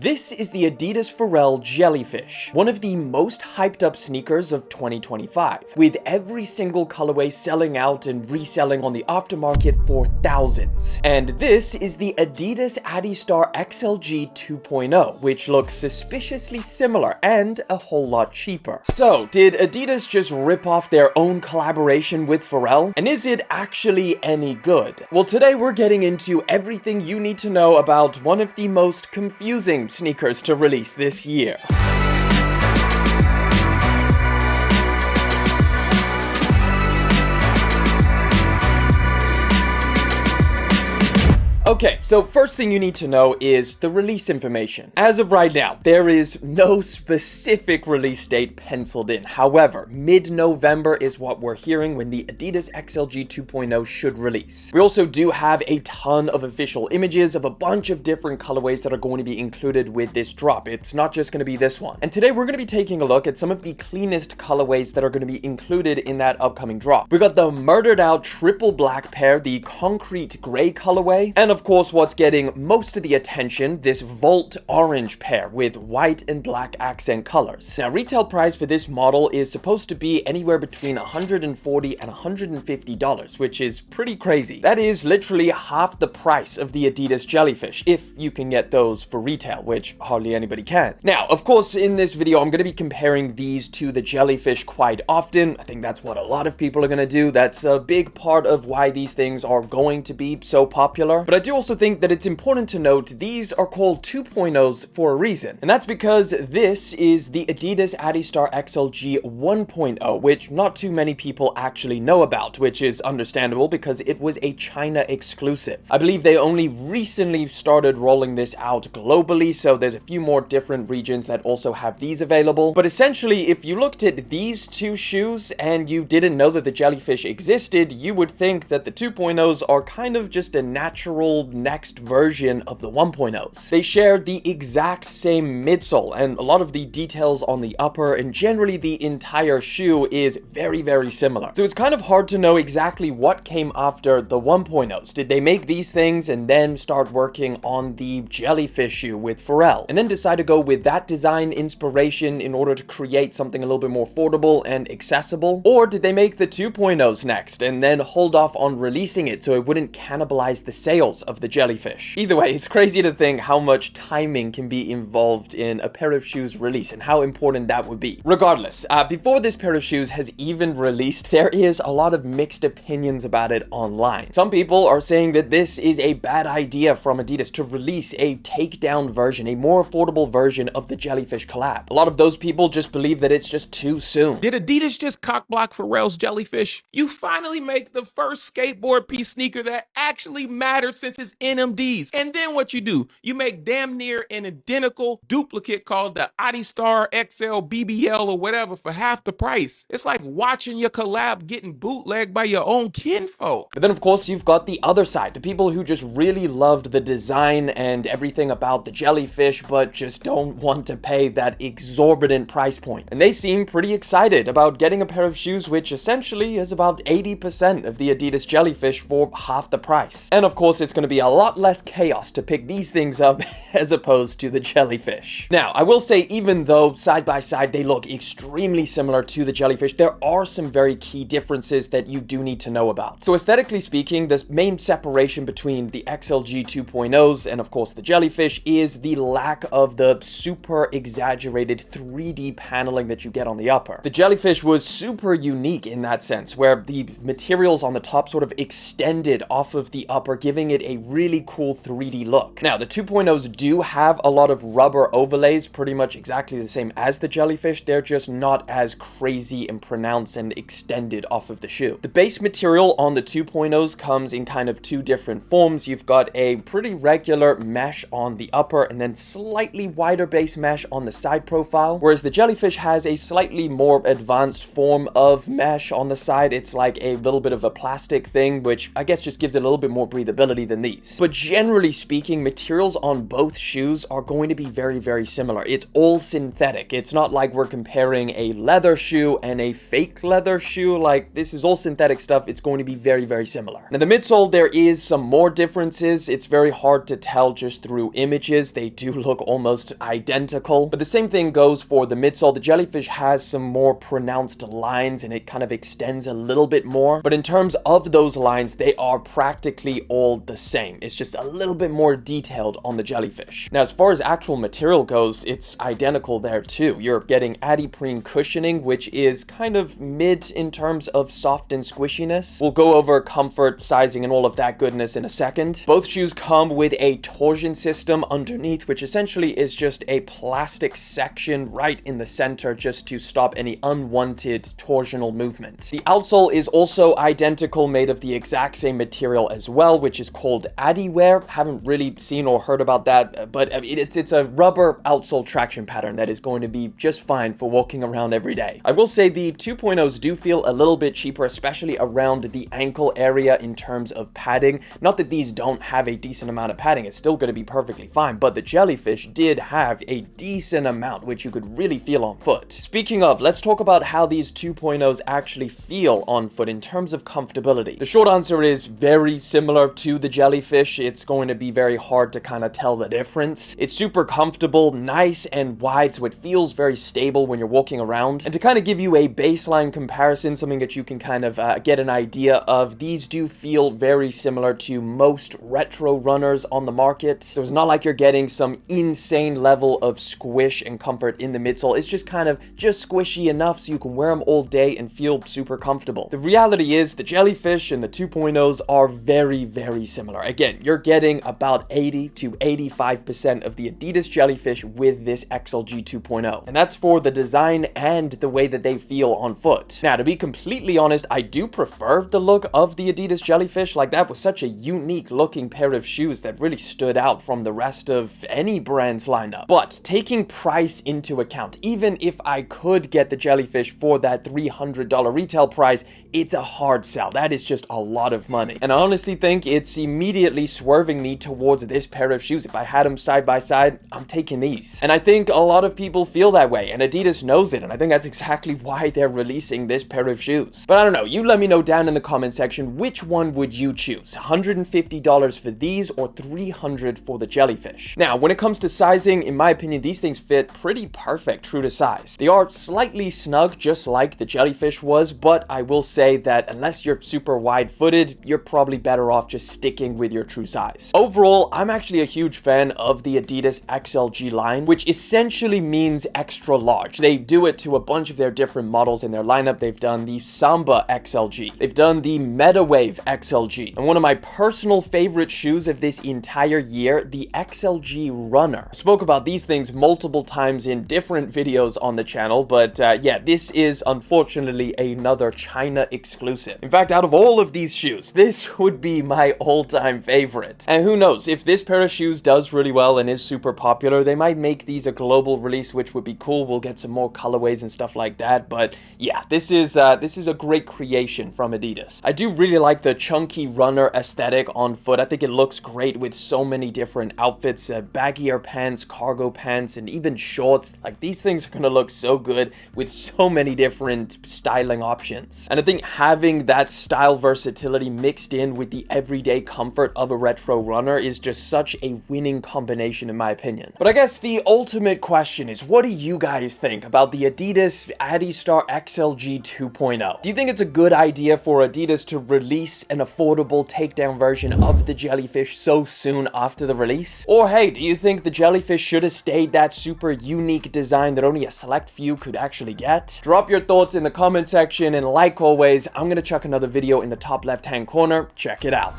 This is the Adidas Pharrell Jellyfish, one of the most hyped up sneakers of 2025, with every single colorway selling out and reselling on the aftermarket for thousands. And this is the Adidas Adistar XLG 2.0, which looks suspiciously similar and a whole lot cheaper. So, did Adidas just rip off their own collaboration with Pharrell? And is it actually any good? Well, today we're getting into everything you need to know about one of the most confusing sneakers to release this year. Okay, so first thing you need to know is the release information. As of right now, there is no specific release date penciled in. However, mid-November is what we're hearing when the Adidas XLG 2.0 should release. We also do have a ton of official images of a bunch of different colorways that are going to be included with this drop. It's not just going to be this one. And today we're going to be taking a look at some of the cleanest colorways that are going to be included in that upcoming drop. We got the murdered out triple black pair, the concrete gray colorway, and of course what's getting most of the attention, this Volt orange pair with white and black accent colors. Now, retail price for this model is supposed to be anywhere between $140 and $150, which is pretty crazy. That is literally half the price of the Adidas Jellyfish, if you can get those for retail, which hardly anybody can. Now, of course, in this video, I'm going to be comparing these to the Jellyfish quite often. I think that's what a lot of people are going to do. That's a big part of why these things are going to be so popular. But I do also think that it's important to note these are called 2.0s for a reason. And that's because this is the Adidas Adistar XLG 1.0, which not too many people actually know about, which is understandable because it was a China exclusive. I believe they only recently started rolling this out globally, so there's a few more different regions that also have these available. But essentially, if you looked at these two shoes and you didn't know that the Jellyfish existed, you would think that the 2.0s are kind of just a natural next version of the 1.0s. They share the exact same midsole, and a lot of the details on the upper and generally the entire shoe is very, very similar. So it's kind of hard to know exactly what came after the 1.0s. Did they make these things and then start working on the Jellyfish shoe with Pharrell, and then decide to go with that design inspiration in order to create something a little bit more affordable and accessible? Or did they make the 2.0s next and then hold off on releasing it so it wouldn't cannibalize the sales of the Jellyfish? Either way, it's crazy to think how much timing can be involved in a pair of shoes release and how important that would be. Regardless, before this pair of shoes has even released, there is a lot of mixed opinions about it online. Some people are saying that this is a bad idea from Adidas to release a takedown version, a more affordable version of the Jellyfish collab. A lot of those people just believe that it's just too soon. Did Adidas just cockblock Pharrell's Jellyfish? You finally make the first skateboard piece sneaker that actually mattered since its NMDs. And then what you do? You make damn near an identical duplicate called the Adistar XL BBL or whatever for half the price. It's like watching your collab getting bootlegged by your own kinfolk. But then of course you've got the other side, the people who just really loved the design and everything about the Jellyfish but just don't want to pay that exorbitant price point. And they seem pretty excited about getting a pair of shoes which essentially is about 80% of the Adidas Jellyfish for half the price. And of course it's going to be a lot less chaos to pick these things up as opposed to the Jellyfish. Now, I will say, even though side by side they look extremely similar to the Jellyfish, there are some very key differences that you do need to know about. So aesthetically speaking, the main separation between the XLG 2.0s and of course the Jellyfish is the lack of the super exaggerated 3D paneling that you get on the upper. The Jellyfish was super unique in that sense, where the materials on the top sort of extended off of the upper, giving it a really cool 3D look. Now, the 2.0s do have a lot of rubber overlays, pretty much exactly the same as the Jellyfish. They're just not as crazy and pronounced and extended off of the shoe. The base material on the 2.0s comes in kind of two different forms. You've got a pretty regular mesh on the upper and then slightly wider base mesh on the side profile, whereas the Jellyfish has a slightly more advanced form of mesh on the side. It's like a little bit of a plastic thing, which I guess just gives it a little bit more breathability than than these. But generally speaking, materials on both shoes are going to be very similar. It's all synthetic. It's not like we're comparing a leather shoe and a fake leather shoe. Like, this is all synthetic stuff. It's going to be very similar. Now, the midsole, there is some more differences. It's very hard to tell just through images. They do look almost identical, but the same thing goes for the midsole. The Jellyfish has some more pronounced lines and it kind of extends a little bit more, but in terms of those lines, they are practically all the same. It's just a little bit more detailed on the Jellyfish. Now, as far as actual material goes, it's identical there too. You're getting adiprene cushioning, which is kind of mid in terms of soft and squishiness. We'll go over comfort, sizing, and all of that goodness in a second. Both shoes come with a torsion system underneath, which essentially is just a plastic section right in the center just to stop any unwanted torsional movement. The outsole is also identical, made of the exact same material as well, which is called Adiwear. Haven't really seen or heard about that, but it's a rubber outsole traction pattern that is going to be just fine for walking around every day. I will say the 2.0s do feel a little bit cheaper, especially around the ankle area in terms of padding. Not that these don't have a decent amount of padding, it's still going to be perfectly fine, but the Jellyfish did have a decent amount, which you could really feel on foot. Speaking of, let's talk about how these 2.0s actually feel on foot in terms of comfortability. The short answer is very similar to the Jellyfish. It's going to be very hard to kind of tell the difference. It's super comfortable, nice and wide, so it feels very stable when you're walking around. And to kind of give you a baseline comparison, something that you can kind of get an idea of, these do feel very similar to most retro runners on the market. So it's not like you're getting some insane level of squish and comfort in the midsole. It's just kind of just squishy enough so you can wear them all day and feel super comfortable. The reality is the Jellyfish and the 2.0s are very similar. Again, you're getting about 80 to 85% of the Adidas Jellyfish with this XLG 2.0. And that's for the design and the way that they feel on foot. Now, to be completely honest, I do prefer the look of the Adidas Jellyfish. Like, that was such a unique looking pair of shoes that really stood out from the rest of any brand's lineup. But taking price into account, even if I could get the Jellyfish for that $300 retail price, it's a hard sell. That is just a lot of money. And I honestly think it's immediately swerving me towards this pair of shoes. If I had them side by side, I'm taking these. And I think a lot of people feel that way, and Adidas knows it, and I think that's exactly why they're releasing this pair of shoes. But I don't know, you let me know down in the comment section, which one would you choose? $150 for these or $300 for the Jellyfish? Now, when it comes to sizing, in my opinion, these things fit pretty perfect, true to size. They are slightly snug, just like the Jellyfish was, but I will say that unless you're super wide-footed, you're probably better off just sticking with your true size. Overall, I'm actually a huge fan of the Adidas XLG line, which essentially means extra large. They do it to a bunch of their different models in their lineup. They've done the Samba XLG. They've done the Metawave XLG. And one of my personal favorite shoes of this entire year, the XLG Runner. I spoke about these things multiple times in different videos on the channel, but yeah, this is unfortunately another China exclusive. In fact, out of all of these shoes, this would be my all-time favorite. And who knows, if this pair of shoes does really well and is super popular, they might make these a global release, which would be cool. We'll get some more colorways and stuff like that. But yeah, this is a great creation from Adidas. I do really like the chunky runner aesthetic on foot. I think it looks great with so many different outfits, baggier pants, cargo pants, and even shorts. Like, these things are gonna look so good with so many different styling options. And I think having that style versatility mixed in with the everyday comfort of a retro runner is just such a winning combination in my opinion. But I guess the ultimate question is, what do you guys think about the Adidas Adistar XLG 2.0? Do you think it's a good idea for Adidas to release an affordable takedown version of the Jellyfish so soon after the release? Or hey, do you think the Jellyfish should have stayed that super unique design that only a select few could actually get? Drop your thoughts in the comment section, and like always, I'm gonna chuck another video in the top left hand corner. Check it out.